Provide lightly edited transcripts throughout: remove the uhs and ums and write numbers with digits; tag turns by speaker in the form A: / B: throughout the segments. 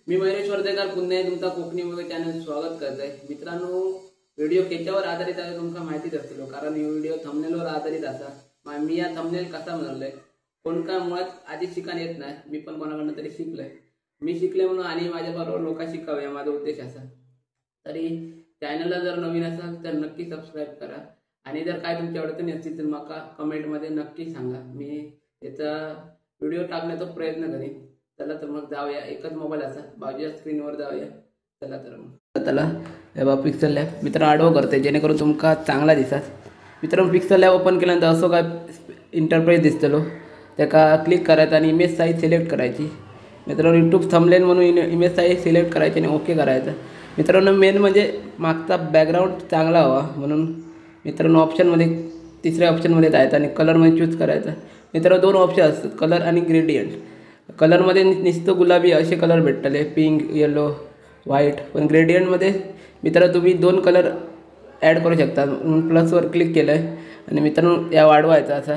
A: मी महेश वर्धेकर पुन्हा तुमचा कोकणी वगैरे चॅनल स्वागत करतोय। मित्रांनो, व्हिडिओ केच्यावर आधारित आहे तुमका माहितीच असतो, कारण ही व्हिडिओ थंबनेलवर आधारित असा। मी या थंबनेल कसा बनवलाय, कोण का मुळात आधी शिकायला येत नाही, मी पण कोणाकडनं तरी शिकलोय। मी शिकले म्हणून आणि माझ्याबरोबर लोक शिकावे माझा उद्देश असा। तरी चॅनलला जर नवीन असाल तर नक्की सबस्क्राईब करा, आणि जर काय तुमच्या अडचणी असतील तर मला कमेंटमध्ये नक्की सांगा, मी त्याचा व्हिडिओ टाकण्याचा प्रयत्न करेन। चला तर मग जाऊया, एकच मोबाईल असा बाजूच्या स्क्रीनवर जाऊया। चला तर मग चला पिक्सल लॅब मित्र आडवं करते जेणेकरून तुमका चांगला दिसत। मित्रांनो, पिक्सल लॅब ओपन केल्यानंतर असं काय इंटरप्रेस दिसतलो, त्याका क्लिक करायचं आणि इमेज साईज सिलेक्ट करायची। मित्रांनो, यूट्यूब थंबनेल म्हणून इमेज साईज सिलेक्ट करायची आणि ओके करायचं। मित्रांनो, मेन म्हणजे मागचा बॅकग्राऊंड चांगला हवा म्हणून मित्रांनो ऑप्शनमध्ये तिसऱ्या ऑप्शनमध्ये जायचं आणि कलरमध्ये चूज करायचं। मित्रांनो, दोन ऑप्शन असतात, कलर आणि ग्रेडियंट। कलरमध्ये नुसतं गुलाबी असे कलर भेटतले, पिंक, येलो, व्हाईट। पण ग्रेडियंटमध्ये मित्रांनो तुम्ही दोन कलर ॲड करू शकता। म्हणून प्लसवर क्लिक केलं आहे आणि मित्रांनो या वाढवायचा असा,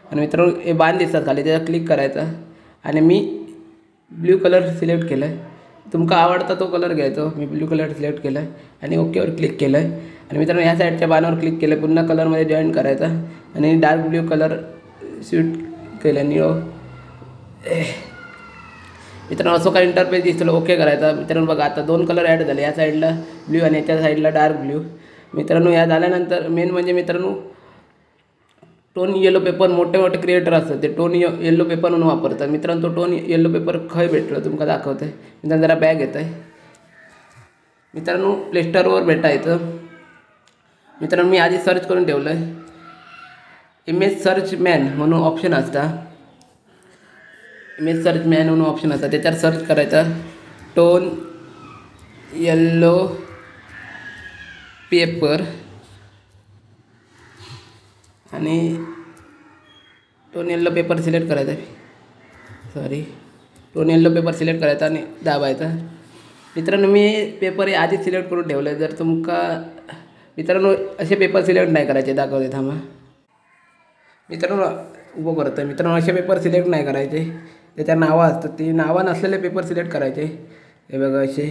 A: आणि मित्रांनो हे बाण दिसतात खाली, त्याचा क्लिक करायचा आणि मी ब्ल्यू कलर सिलेक्ट केला आहे। तुमका आवडता तो कलर घ्यायचा, मी ब्ल्यू कलर सिलेक्ट केला आहे आणि ओकेवर क्लिक केलं आहे। आणि मित्रांनो ह्या साईडच्या बाणावर क्लिक केलं, पुन्हा कलरमध्ये जॉईन करायचा आणि डार्क ब्ल्यू कलर शूट केलं निळो। मित्रांनो असं काय इंटरफेस दिसलं, ओके करायचा। मित्रांनो बघा आता दोन कलर ॲड झाले, या साईडला ब्ल्यू आणि याच्या साईडला डार्क ब्ल्यू। मित्रांनो या झाल्यानंतर मेन म्हणजे मित्रांनो टोन येलो पेपर, मोठे मोठे क्रिएटर असतात ते टोन येलो पेपर म्हणून वापरतात। मित्रांनो तो टोन येलो पेपर खय भेटलं तुमका दाखवतं आहे। मित्रांनो जरा बॅग येत आहे, मित्रांनो प्ले स्टोअरवर भेटायचं। मित्रांनो मी आधी सर्च करून ठेवलं आहे, इमेज सर्च मॅन म्हणून ऑप्शन असता, इमेज सर्च मॅन म्हणून ऑप्शन असतात, त्याच्यावर सर्च करायचा टोन येल्लो पेपर आणि टोन येल्लो पेपर सिलेक्ट करायचा, टोन येल्लो पेपर सिलेक्ट करायचा आणि दाबायचा। मित्रांनो मी पेपर हे आधी सिलेक्ट करून ठेवलं आहे। जर तुमका मित्रांनो असे पेपर सिलेक्ट नाही करायचे, दाखवते थांबा। मित्रांनो उभं करतं, मित्रांनो असे पेपर सिलेक्ट नाही करायचे, त्याच्या नावं असतात, ती नावं नसलेले पेपर सिलेक्ट करायचे। हे बघा असे,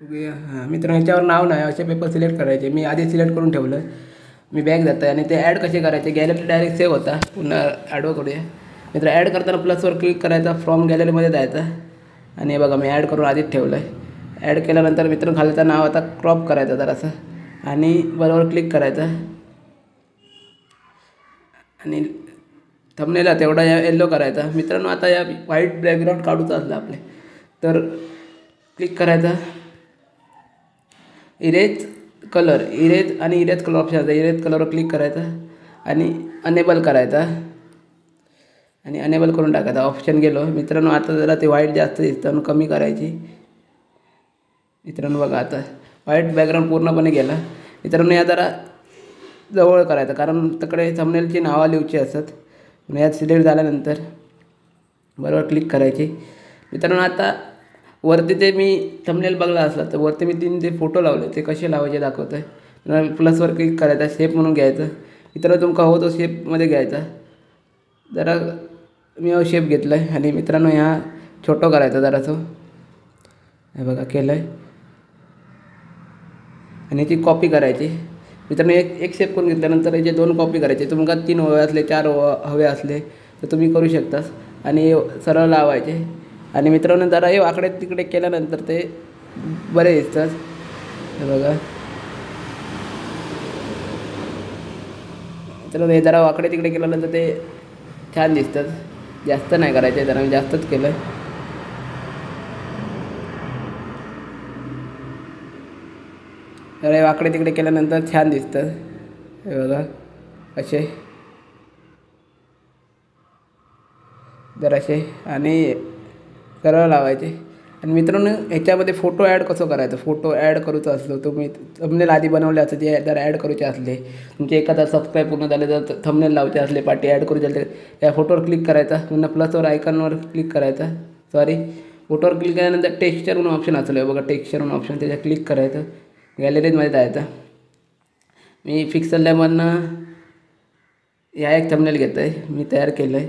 A: हां मित्रांनो ह्याच्यावर नाव नाही, असे पेपर सिलेक्ट करायचे। मी आधी सिलेक्ट करून ठेवलं, मी बॅग जातं आणि ते ॲड कसे करायचे, गॅलरी डायरेक्ट सेव्ह होता। पुन्हा ॲडवर करूया। मित्र ॲड करताना प्लसवर क्लिक करायचा, फ्रॉम गॅलरीमध्ये जायचं आणि हे बघा मी ॲड करून आधीच ठेवलं आहे। ॲड केल्यानंतर मित्रांनो खालचं नाव आता क्रॉप करायचं जरासं आणि बरोबर क्लिक करायचं आणि थंबनेलला तेवढा येल्लो करायचा। मित्रांनो आता या व्हाईट बॅकग्राऊंड काढूचं असलं आपले तर क्लिक करायचा, इरेज कलर, इरेज आणि इरेज कलर ऑप्शन असतं, इरेज कलरवर क्लिक करायचा आणि अनेबल करायचा आणि अनेबल करून टाकायचा। ऑप्शन गेलो। मित्रांनो आता जरा ते व्हाईट जास्त दिसतं, कमी करायची। मित्रांनो बघा आता व्हाईट बॅकग्राऊंड पूर्णपणे गेला। मित्रांनो या जरा जवळ करायचं, कारण तिकडे थंबनेलची नावं लिहायची असतात। यात सिलेक्ट झाल्यानंतर बरोबर क्लिक करायची। मित्रांनो आता वरती ते मी थंबनेल बघला असला तर वरती मी ते फोटो लावले, ते कसे लावायचे दाखवतं आहे। प्लसवर क्लिक करायचा, शेप म्हणून घ्यायचं। मित्रांनो तुमका हो तो शेपमध्ये घ्यायचा, जरा मी शेप घेतला आहे आणि मित्रांनो ह्या छोटं करायचं जरासं, हे बघा केलं आहे आणि याची कॉपी करायची। मित्रांनो एक शेप करून घेतल्यानंतर याचे दोन कॉपी करायचे। तुमका 3 हवे असले, 4 हवे असले तर तुम्ही करू शकतास आणि सरळ लावायचे। आणि मित्रांनो जरा हे वाकडे तिकडे केल्यानंतर ते बरे दिसतात, हे बघा। मित्रांनो हे जरा वाकडे तिकडे केल्यानंतर ते छान दिसतात, जास्त नाही करायचे, जरा मी जास्तच केलं आहे। तर हे वाकडे तिकडे केल्यानंतर छान दिसतात, हे बघा असे जरासे आणि सरळ लावायचे। आणि मित्रांनो ह्याच्यामध्ये फोटो ॲड कसं करायचं, फोटो ॲड करूचं असलं तुम्ही थंबनेल आधी बनवले असं जे जर ॲड करूचे असले, तुमचे एखादा सबस्क्राईब पूर्ण झाले तर थंबनेल लावचे असले, पाठी ॲड करूचे असले, या फोटोवर क्लिक करायचा, पुन्हा प्लसवर आयकॉनवर क्लिक करायचा, फोटोवर क्लिक केल्यानंतर टेक्स्चर म्हणून ऑप्शन असलं बघा, टेक्स्चर म्हणून ऑप्शन, त्याच्यावर क्लिक करायचं, गॅलरीमध्ये जायचं। मी पिक्सल लॅबमधनं ह्या एक थंबनेल घेतो आहे, मी तयार केलं आहे,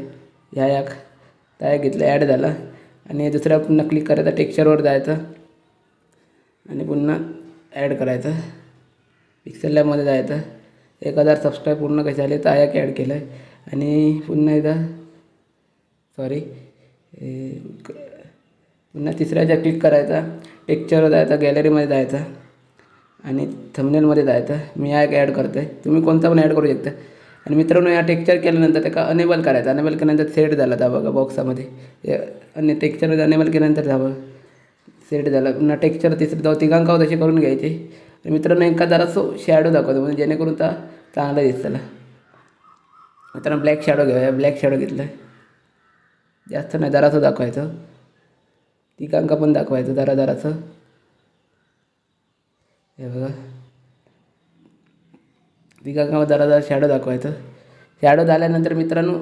A: ह्या एक तयार घेतलं, ॲड झाला आणि दुसऱ्या पुन्हा क्लिक करायचं, टेक्स्चरवर जायचं आणि पुन्हा ॲड करायचं, पिक्सेल लॅबमध्ये जायचं. 1000 सबस्क्राईब पूर्ण कसे झाले तर आया की ॲड केलं आहे. आणि पुन्हा एकदा सॉरी पुन्हा तिसऱ्याच्या क्लिक करायचा, टेक्स्चरवर जायचा, गॅलरीमध्ये जायचा आणि थंबनेलमध्ये जायचं. मी या ॲड करतो आहे, तुम्ही कोणता पण ॲड करू शकता. आणि मित्रांनो या टेक्स्चर केल्यानंतर त्याला अनेबल करायचं. अनेबल केल्यानंतर सेट झाला था बघा बॉक्सामध्ये. आणि टेक्स्चर अनेबल केल्यानंतर जावं सेट झाला. पुन्हा टेक्स्चर तिसरं तिघांकावर तसे करून घ्यायचे. आणि मित्रांनो एका जरासं शॅडो दाखवतो म्हणजे जेणेकरून तर चांगला दिसतं. मित्रांनो ब्लॅक शॅडो घेऊया. ब्लॅक शॅडो घेतलं आहे, जास्त नाही जरासं दाखवायचं. तिघांका पण दाखवायचं जरासं. हे बघा तिघांकावर जरा शॅडो दाखवायचं. शॅडो झाल्यानंतर मित्रांनो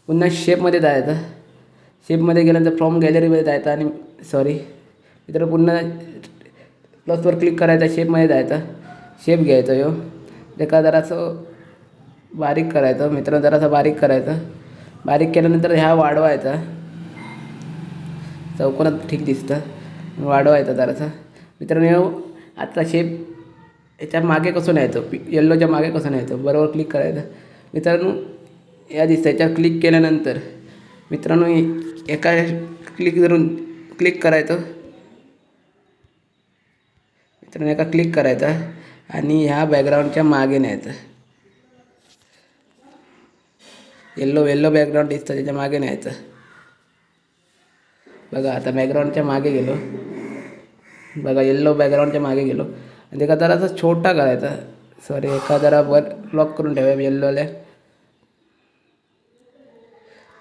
A: पुन्हा शेपमध्ये जायचं. शेपमध्ये गेल्यानंतर फ्रॉम गॅलरीमध्ये जायचं आणि सॉरी मित्रांनो पुन्हा प्लसवर क्लिक करायचं, शेपमध्ये जायचं. शेप घ्यायचं यो एका जरासं बारीक करायचं. मित्रांनो जरासं बारीक करायचं. बारीक केल्यानंतर ह्या वाढवायचा, चौकोनात ठीक दिसतं, वाढवायचा जरासा. मित्रांनो आता शेप याच्या मागे कसं न्यायचं, येल्लोच्या मागे कसं न्यायचं, बरोबर क्लिक करायचं. मित्रांनो या दिसतं, याच्यावर क्लिक केल्यानंतर मित्रांनो एका क्लिक करून क्लिक करायचं. मित्रांनो एका क्लिक करायचा आणि ह्या बॅकग्राऊंडच्या मागे न्यायचं. येल्लो बॅकग्राऊंड दिसतं त्याच्या मागे न्यायचं. बघा आता बॅकग्राऊंडच्या मागे गेलो, बघा येल्लो बॅकग्राऊंडच्या मागे गेलो आणि एका जरासा छोटा करायचा. सॉरी एका जरा वर लॉक करून ठेवा येल्लोला.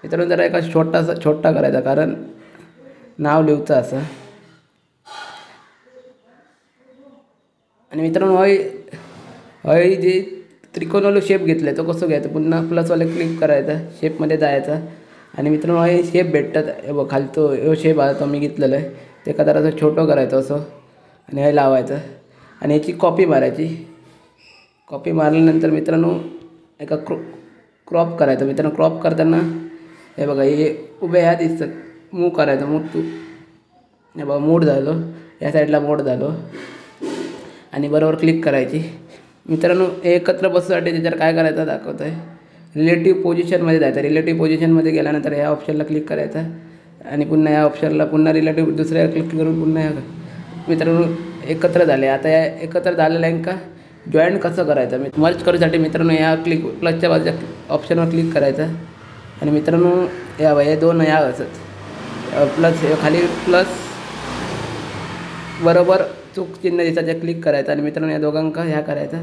A: मित्रांनो जरा एका छोटा करायचा कारण नाव लिहूचं असं. आणि मित्रांनो हय जे त्रिकोणाला शेप घेतला आहे तो कसं घ्यायचा, पुन्हा प्लसवाला क्लिक करायचा, शेपमध्ये जायचा. आणि मित्रांनो हे शेप भेटतात, हे बघ खालतो हे शेप आता मी घेतलेला आहे ते एका जरासं छोटं करायचं असं आणि हे लावायचं आणि याची कॉपी मारायची. कॉपी मारल्यानंतर मित्रांनो एका क्रॉप करायचं. मित्रांनो क्रॉप करताना हे बघा हे उभे ह्या दिसतात, मूव करायचं. हे बघा मूड झालं, या साईडला मोड झालो आणि बरोबर क्लिक करायची. मित्रांनो एकत्र बसण्यासाठी त्याच्यावर काय करायचं दाखवतं आहे. रिलेटिव्ह पोझिशनमध्ये जायचं. रिलेटिव्ह पोझिशनमध्ये गेल्यानंतर ह्या ऑप्शनला क्लिक करायचं आणि पुन्हा या ऑप्शनला पुन्हा रिलेटिव्ह दुसऱ्या क्लिक करून पुन्हा मित्रांनो एकत्र झाले. आता या एकत्र झालेल्या का जॉईंट कसं करायचं मर्ज करूसाठी मित्रांनो या क्लिक प्लसच्या बाजूच्या ऑप्शनवर क्लिक करायचं. आणि मित्रांनो हे दोन या असत प्लस खाली प्लस बरोबर चूक चिन्ह दिसायचं क्लिक करायचं. आणि मित्रांनो या दोघांका ह्या करायचा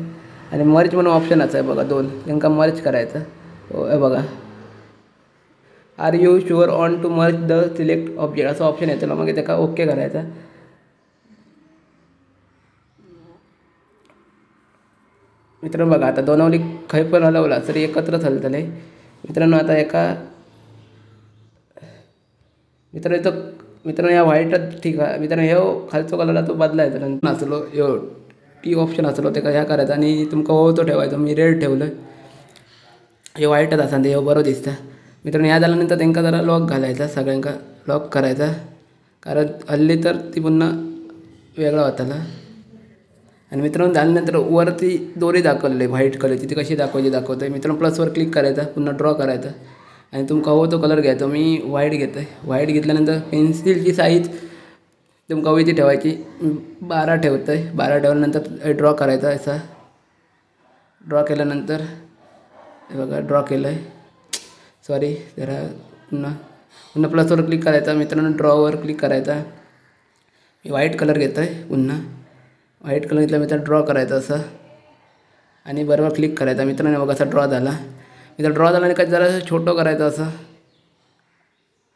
A: आणि मर्ज म्हणून ऑप्शन असं आहे बघा, दोन त्यांना मर्ज करायचं. हे बघा are you sure want to merge the select object असं ऑप्शन येतं, मग त्याला ओके करायचं. मित्रांनो बघा आता दोनावली खै पण हलवला तरी एकत्रच हलतले. मित्रांनो आता एका मित्रांनो या व्हाईटच ठीक आहे. मित्रांनो हे खालचा कलरला तो बदलायचा नंतर असलो यो टी ऑप्शन असलो ते ह्या करायचं आणि तुमका तो ठेवायचं. मी रेड ठेवलं, हे व्हाईटच असा ते बरोबर दिसतं. मित्रांनो ह्या झाल्यानंतर त्यांना जरा लॉक घालायचा, सगळ्यांका लॉक करायचा कारण हल्ली तर ती पुन्हा वेगळा होताला. आणि मित्रांनो झाल्यानंतर वरती दोरी दाखवलेली व्हाईट कलरची ती कशी दाखवते. मित्रांनो प्लसवर क्लिक करायचा, पुन्हा ड्रॉ करायचा आणि तुमका हवं तो कलर घ्यायचा. मी व्हाईट घेतो आहे. व्हाईट घेतल्यानंतर पेन्सिलची साईज तुमका हवी ती ठेवायची. 12 ठेवतो आहे. 12 ठेवल्यानंतर ड्रॉ करायचा. असा ड्रॉ केल्यानंतर हे बघा ड्रॉ केलं आहे. सॉरी जरा पुन्हा प्लसवर क्लिक करायचा. मित्रांनो ड्रॉवर क्लिक करायचा. मी व्हाईट कलर घेतो आहे. पुन्हा व्हाईट कलर घेतला मित्रांनो ड्रॉ करायचा असं आणि बरोबर क्लिक करायचा. मित्रांनो बघा असा ड्रॉ झाला. मित्रांनो ड्रॉ झाला आणि काय जरा छोटं करायचं असं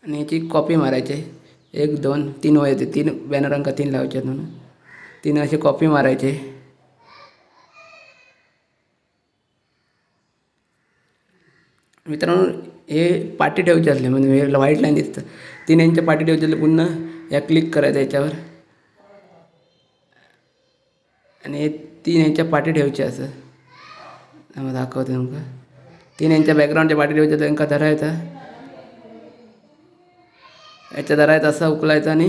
A: आणि याची कॉपी मारायची. 1 2 3 येते, 3 बॅनरांका 3 लावायचे म्हणून 3 अशी कॉपी मारायचे. मित्रांनो हे पाठी ठेवायची असले म्हणजे व्हाईट लाईन दिसतं 3 यांच्या पाठी ठेवायची असले पुन्हा या क्लिक करायचं याच्यावर आणि हे 3 यांच्या पाठी ठेवायचे असं दाखवतो तुमका. 3 यांच्या बॅकग्राऊंडच्या पाठी ठेवायचं त्यांना धरायचा याच्या जरा तसा उकलायचा आणि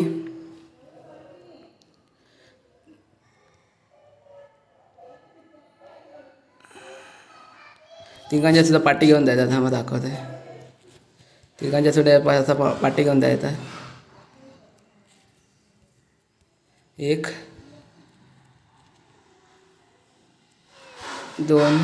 A: तिघांच्या सुद्धा पाठी घेऊन द्यायचा. थांबा दाखवते. तिघांच्या सुद्धा असा पाठी घेऊन द्यायचा. 1 2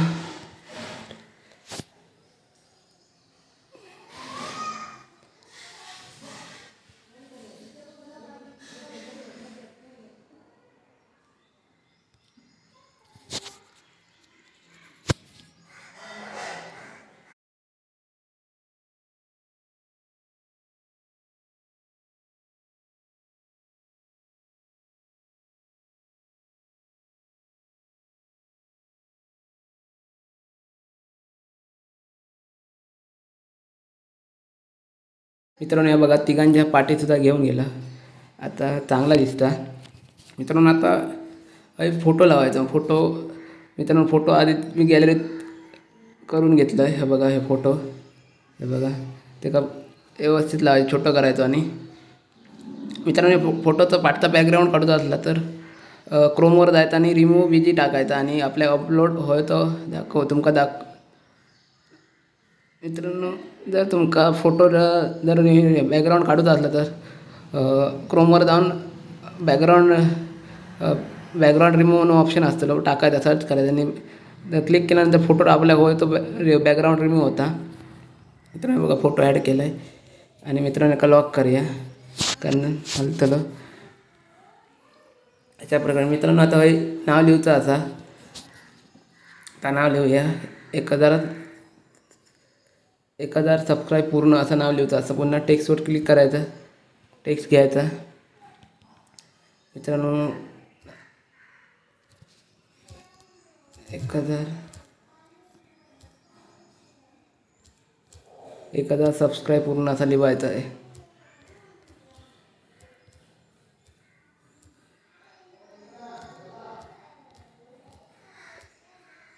A: मित्रांनो या बघा तिघांच्या पाठीसुद्धा घेऊन गेला. आता चांगला दिसता. मित्रांनो आता फोटो लावायचा. मित्रांनो फोटो आधी मी गॅलरीत करून घेतलं आहे. हे बघा हे फोटो. हे बघा ते का व्यवस्थित लावायचं. छोटं करायचं. आणि मित्रांनो फोटोचा पाठचा बॅकग्राऊंड काढूचा असला तर क्रोमवर जायचं आणि रिमूव्ह विजी टाकायचा आणि आपल्या अपलोड होय तो तुमका मित्रांनो जर तुमका फोटो जर बॅकग्राऊंड काढूचा असला तर क्रोमवर जाऊन बॅकग्राऊंड रिमूव्ह नो ऑप्शन असतं टाकायचा. सर्च करायचं आणि क्लिक केल्यानंतर फोटो आपल्या होय तो बॅकग्राऊंड रिमूव्ह होता. मित्रांनो बघा फोटो ॲड केला आहे. आणि मित्रांनो एका लॉक करूया कारण हलतलं अशा प्रकारे. मित्रांनो आता हे नाव लिहूचं असा. आता नाव लिहूया 1000 सबस्क्राईब पूर्ण असं नाव लिहूचं असं. पुन्हा टेक्स्टवर क्लिक करायचं. टेक्स्ट घ्यायचा. मित्रांनो 1000 सबस्क्राईब पूर्ण असा लिहायचा आहे.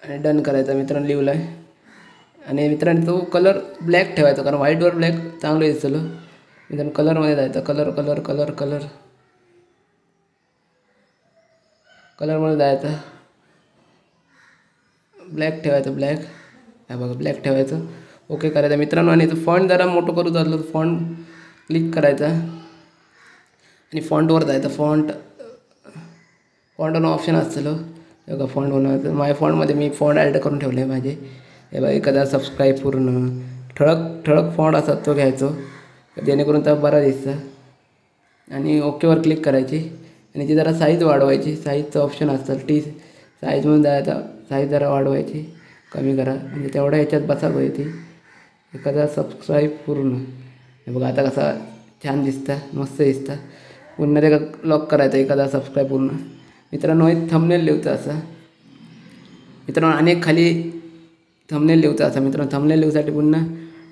A: आणि डन करायचा. मित्रांनो लिहिलं आहे. आणि मित्रांनो तो कलर ब्लॅक ठेवायचा कारण व्हाईटवर ब्लॅक चांगलं दिसतं. मित्रांनो कलरमध्ये जायचं. कलरमध्ये जायचं. ब्लॅक ठेवायचं. हे बघा ब्लॅक ठेवायचं. ओके करायचं मित्रांनो. आणि फॉन्ट जरा मोठं करू झालं तर फॉन्ट क्लिक करायचा आणि फॉन्टवर जायचं. फॉन्ट ऑप्शन असतं. बघा फॉन्ट होणार. माझ्या फॉन्टमध्ये मी फॉन्ट ॲड करून ठेवले आहे माझे. हे बघा 1000 सबस्क्राईब पूर्ण. ठळक फॉन्ट असतात तो घ्यायचो जेणेकरून तर बरा दिसतं. आणि ओकेवर क्लिक करायची. आणि ती जरा साईज वाढवायची. साईजचं ऑप्शन असतं. साईजमध्ये जायचा. साईज जरा वाढवायची. कमी करा म्हणजे तेवढ्या ह्याच्यात बसा पाहिजे ती. 1000 सबस्क्राईब पूर्ण. हे बघा आता कसा छान दिसतं. मस्त दिसतं. पुन्हा ते लॉक करायचं 1000 सबस्क्राईब पूर्ण. मित्रांनो एक थंबनेल लिहूचं असं. मित्रांनो अनेक खाली थंबनेल लिहूचं असं. मित्रांनो थंबनेल लिहूसाठी पुन्हा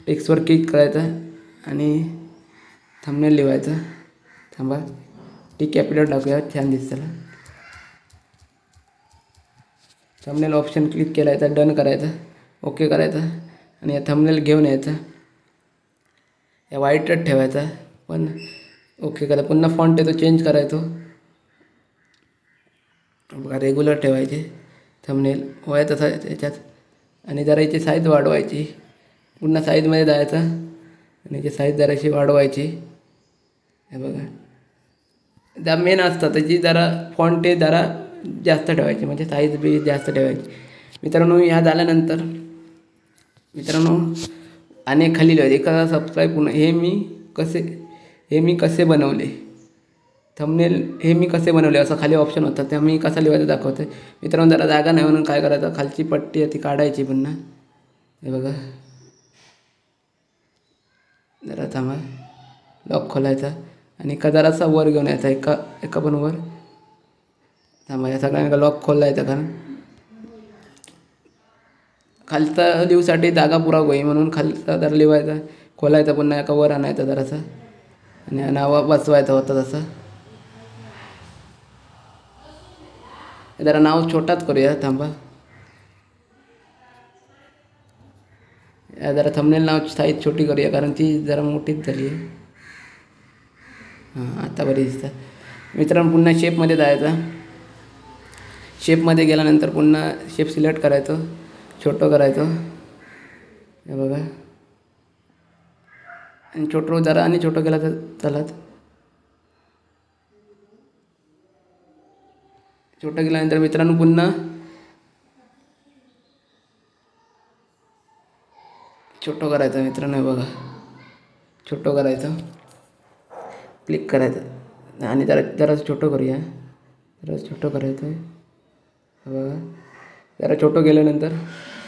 A: टेक्स्टवर क्लिक करायचं आणि थंबनेल लिहायचं. थांबा कॅपिटल टाकूया छान दिसतं. थंबनेल ऑप्शन क्लिक केलायचं. डन करायचं. ओके करायचं. आणि या थंबनेल घेऊन यायचं. या व्हाईटच ठेवायचा. पण ओके करा. पुन्हा फॉन्ट आहे तो चेंज करायचो. बघा रेग्युलर ठेवायचे थंबनेल होय तसा याच्यात. आणि जरा याची साईज वाढवायची. पुन्हा साईजमध्ये जायचं आणि याची साईज जराशी वाढवायची. हे बघा त्या मेन असतात त्याची जरा फॉन्ट ते जरा जास्त ठेवायची म्हणजे साईज बी जास्त ठेवायची. मित्रांनो ह्या झाल्यानंतर मित्रांनो अनेक खाली लिहायचे 1000 सबस्क्राईब पूर्ण. हे मी कसे बनवले थंबनेल. हे मी कसे बनवले असं खाली ऑप्शन होतं. ते मी कसा लिहायचं दाखवते. मित्रांनो जरा जागा नाही म्हणून काय करायचं खालची पट्टी आहे ती काढायची पुन्हा. हे बघा जरा थांबा. लॉक खोलायचा आणि जरासा वर घेऊन यायचा. एका पण वर थांबा. या सगळ्यांना लॉक खोलायचा कारण खालचा लिहूसाठी जागा पुरा होई म्हणून खालचा जरा लिवायचा खोलायचा. पुन्हा एका वर आणायचा जरासा आणि नाव बसवायचं होतं तसं. जरा नाव छोटाच करूया. थांबा जरा थंबनेल नाव साईज छोटी करूया कारण ती जरा मोठीच झाली आहे. हां आता बरी दिसतं. मित्रांनो पुन्हा शेपमध्ये जायचं. शेपमध्ये गेल्यानंतर पुन्हा शेप सिलेक्ट करायचं, छोटं करायचं हे बघा. आणि छोटं जरा आणि छोटं केला तर चालत. छोटं केल्यानंतर मित्रांनो पुन्हा छोटं करायचं मित्रांनो हे बघा. छोटं करायचं, क्लिक करायचं आणि जरासं छोटं करूया. जरासं छोटं करायचं हे बघा. जरा छोटं केल्यानंतर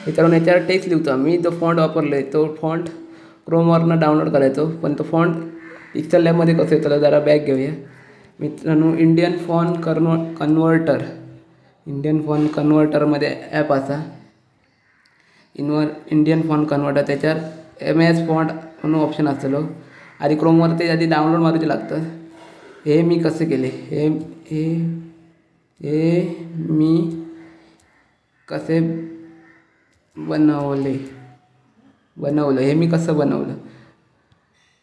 A: मित्रांनो याच्यावर टेक्स्ट लिहतो. मी जो फॉन्ट वापरलो आहे तो फॉन्ट क्रोमवरनं डाउनलोड करायचो, पण तो फॉन्ट पिक्सल लॅबमध्ये कसं येतं त्याला जरा बॅक घेऊया. मित्रांनो Indian font converter, Indian font कन्व्हर्टरमध्ये ॲप असा इंडियन फॉन्ट कन्व्हर्टर, त्याच्यावर MS फॉन्ट म्हणून ऑप्शन असतो. आधी क्रोमवरती आधी डाउनलोड मारूचे लागतं. हे मी कसे केले हे हे हे मी कसे बनवलं हे मी कसं बनवलं.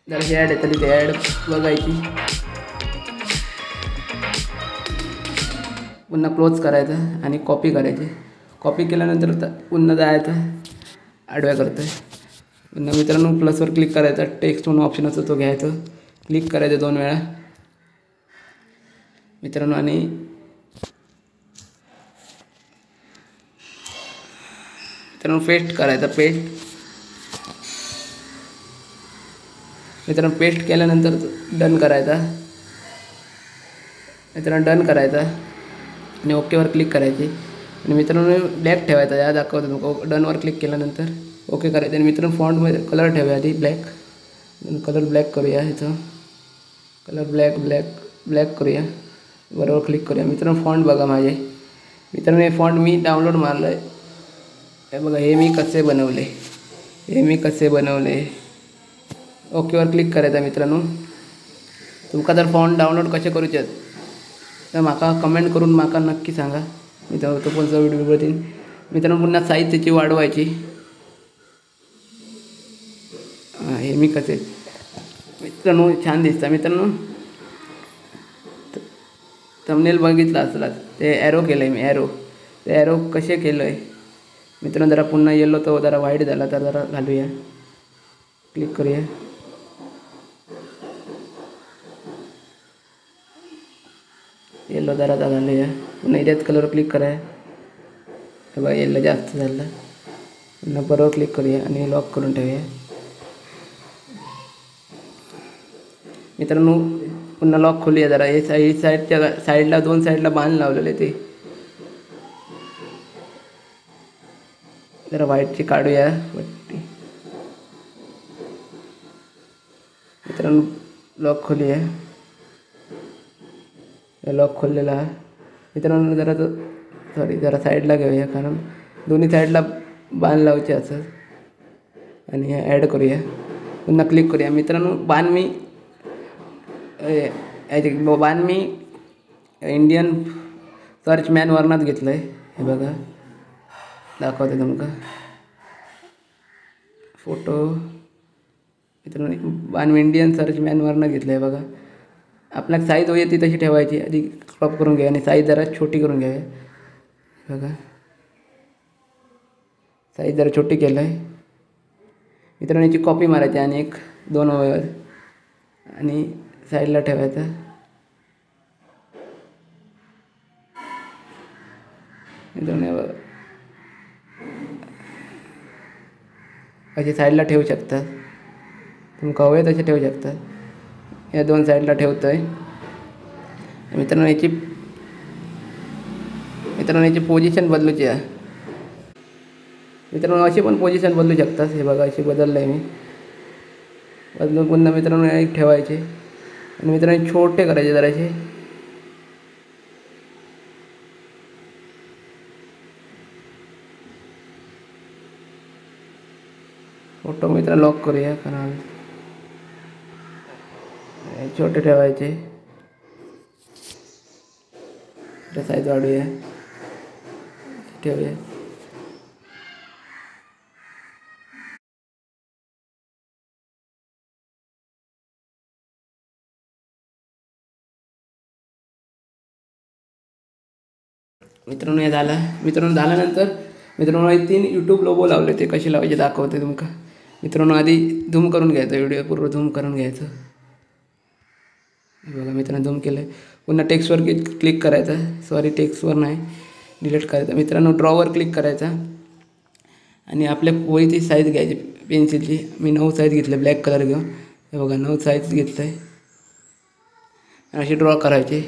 A: जर हे ॲड आहे तरी ते ॲड बघायची, पुन्हा क्लोज करायचं आणि कॉपी करायची. कॉपी केल्यानंतर पुन्हा जायचं आडव्या करतं. पुन्हा मित्रांनो प्लसवर क्लिक करायचं, टेक्स्ट म्हणून ऑप्शन असतो तो घ्यायचं, क्लिक करायचं 2 वेळा मित्रांनो. आणि मित्रांनो पेस्ट करायचं. मित्रांनो पेस्ट केल्यानंतर डन करायचा. मित्रांनो डन करायचा आणि ओकेवर क्लिक करायची. आणि मित्रांनो ब्लॅक ठेवायचा, या दाखवतो तुमको. डनवर क्लिक केल्यानंतर ओके करायचं. आणि मित्रांनो फॉन्टमध्ये कलर ठेवूया आधी ब्लॅक. कलर ब्लॅक करूया, ह्याचं कलर ब्लॅक करूया. बरोबर क्लिक करूया. मित्रांनो फॉन्ट बघा माझे. मित्रांनो हे फॉन्ट मी डाउनलोड मारलं आहे हे बघा. हे मी कसे बनवले ओकेवर क्लिक करायचं मित्रांनो. तुमका जर फॉन्ट डाउनलोड कसे करूचे तर माका कमेंट करून माका नक्की सांगा. मी तो कोणता व्हिडिओ बघीन. मित्रांनो पुन्हा साईज त्याची वाढवायची. हे मी कसे मित्रांनो छान दिसतं. मित्रांनो थंबनेल बघितला असला ते ॲरो केलं आहे मी. ते ॲरो कसे केलं आहे मित्रांनो. जरा पुन्हा येलो तो जरा व्हाईट झाला तर जरा घालूया, क्लिक करूया. येलो जरा घालूया. पुन्हा इथेच कलर क्लिक करूया. हे बघा येलो जास्त झालं. पुन्हा बरोबर क्लिक करूया आणि लॉक करून ठेवूया. मित्रांनो पुन्हा लॉक खोलूया. जरा हे साईडच्या साईडला 2 साईडला बाण लावलेले ते जरा व्हाईटची काढूया पट्टी. मित्रांनो लॉक खोलूया. लॉक खोललेला मित्रांनो. जरा साईडला घेऊया, कारण दोन्ही साईडला बाण लावायचे असं. आणि हे ॲड करूया. पुन्हा क्लिक करूया. मित्रांनो बाण मी इंडियन सर्च मॅनवरनंच घेतलं आहे. हे बघा दाखवते तुमका फोटो. मित्रांनो बाण मी इंडियन सर्च मॅनवरनं घेतलं आहे बघा. आपल्याला साईज हवी ती तशी ठेवायची. आधी क्रॉप करून घ्या आणि साईज जरा छोटी करून घ्यावी. बघा साईज जरा छोटी केलं आहे. मित्रांनो याची कॉपी मारायची आणि 2 वर आणि साईडला ठेवायचा. मित्रांनो अशी साईडला ठेवू शकतात. तुमका हवे तसे ठेवू शकतात. या 2 साईडला ठेवतो आहे. मित्रांनो याची पोझिशन बदलूची आहे. मित्रांनो अशी पण पोझिशन बदलू शकतात. हे बघा अशी बदललं आहे मी. बदलून पुन्हा मित्रांनो एक ठेवायचे आणि मित्रांनो छोटे करायचे जरासे. फोटो मित्रांनो लॉक करूया, कारण छोटे ठेवायचे. साईज वाढूया, ठेवूया. मित्रांनो हे झालं. मित्रांनो झाल्यानंतर मित्रांनो हे 3 यूट्यूब लोगो लावले, ते कसे लावायचे दाखवते तुमका. मित्रांनो आधी झूम करून घ्यायचं, व्हिडिओ पूर्ण झूम करून घ्यायचं. बघा मित्रांनो झूम केलं. पुन्हा टेक्स्टवर क्लिक करायचं, सॉरी टेक्स्टवर नाही, डिलीट करायचं. मित्रांनो ड्रॉवर क्लिक करायचा आणि आपल्या वहीची साईज घ्यायची पेन्सिलची. मी 9 साईज घेतलं, ब्लॅक कलर घेऊन. हे बघा 9 साईज घेतलं आहे. अशी ड्रॉ करायचे,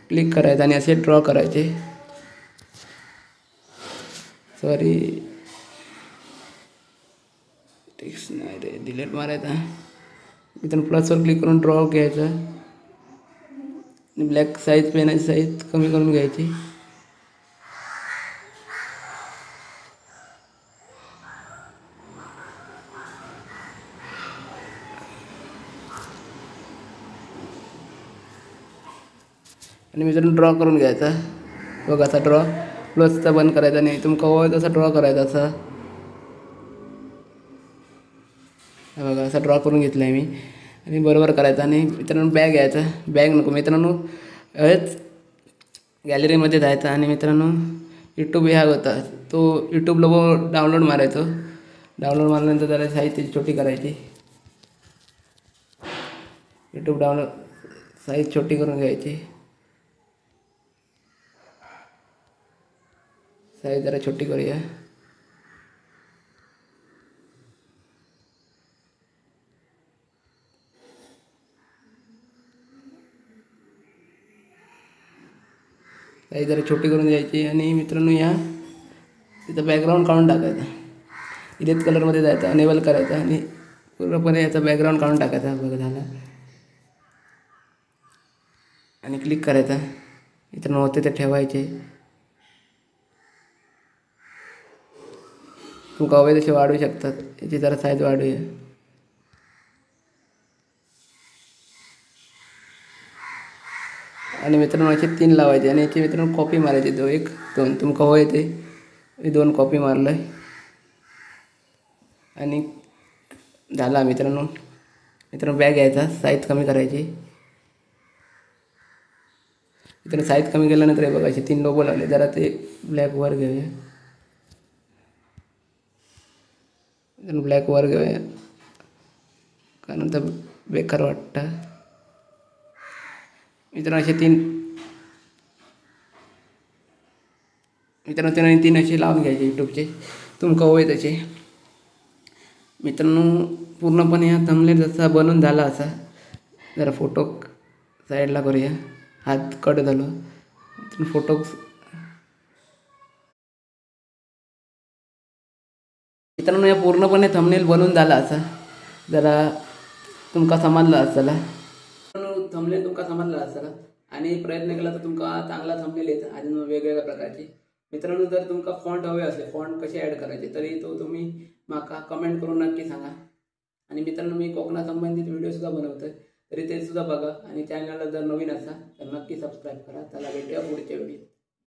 A: क्लिक करायचं आणि असे ड्रॉ करायचे. सॉरी टेक्स्ट नाही रे, डिलीट मारायचा. मित्रांनो प्लसवर क्लिक करून ड्रॉ घ्यायचा आणि ब्लॅक साईज, पेनाची साईज कमी करून घ्यायची. आणि मित्रांनो ड्रॉ करून घ्यायचा. बघा असा ड्रॉ, प्लसचा बंद करायचा नाही, तुमका हवं तसा ड्रॉ करायचा असा. बघा असा ड्रॉ करून घेतला आहे मी आणि बरोबर करायचा. आणि मित्रांनो बॅग घ्यायचा, बॅग नको मित्रांनो, हेच गॅलरीमध्ये जायचं आणि मित्रांनो यूट्यूब ह्या होता तो यूट्यूब लोगो डाउनलोड मारायचो. डाउनलोड मारल्यानंतर जरा साईज त्याची छोटी करायची. यूट्यूब डाउनलोड साईज छोटी करून घ्यायची. साईज जरा छोटी करूया. साईज जरा छोटी करून द्यायची. आणि मित्रांनो या तिथं बॅकग्राऊंड काढून टाकायचा, इलेक्ट कलरमध्ये जायचं, अनेबल करायचा आणि पूर्णपणे याचा बॅकग्राऊंड काढून टाकायचा. बघा झाला आणि क्लिक करायचा. मित्रांनो होते ते ठेवायचे. तुमका हवे तसे वाढवू शकतात. याची जरा साईज वाढूया. आणि मित्रांनो असे 3 लावायचे आणि याची मित्रांनो कॉपी मारायची. 1 2 तुमका हवं ते मी 2 कॉपी मारलं आहे. आणि झाला मित्रांनो. मित्रांनो बॅग घ्यायचा, साईज कमी करायची. मित्रांनो साईज कमी केल्यानंतर हे बघा असे 3 लोगो लागले. जरा ते ब्लॅक वर घेऊया. ब्लॅक वर घेऊया कारण तर बेकार वाटतं. मित्रांनो असे 3 मित्रांनो 3 असे लावून घ्यायचे यूट्यूबचे, तुमका हवे तसे. मित्रांनो पूर्णपणे हा थंबनेल जसा बनून झाला असा. जरा फोटो साईडला करूया, हात कट झालो. फोटो मित्रांनो या पूर्णपणे थंबनेल बनून झाला असा. जरा तुमका समजला असाला. थंबनेल तुमका समजला असाला आणि प्रयत्न केला तर तुमका चांगला थंबनेल येतं अजून वेगवेगळ्या प्रकारचे. मित्रांनो जर तुमका फॉन्ट हवे असले, फॉन्ट कसे ॲड करायचे तरी तो तुम्ही माका कमेंट करून नक्की सांगा. आणि मित्रांनो मी कोकणा संबंधित व्हिडिओ सुद्धा बनवतोय, तरी ते सुद्धा बघा. आणि चॅनलला जर नवीन असा तर नक्की सबस्क्राईब करा. चला भेटूया पुढच्या व्हिडिओ.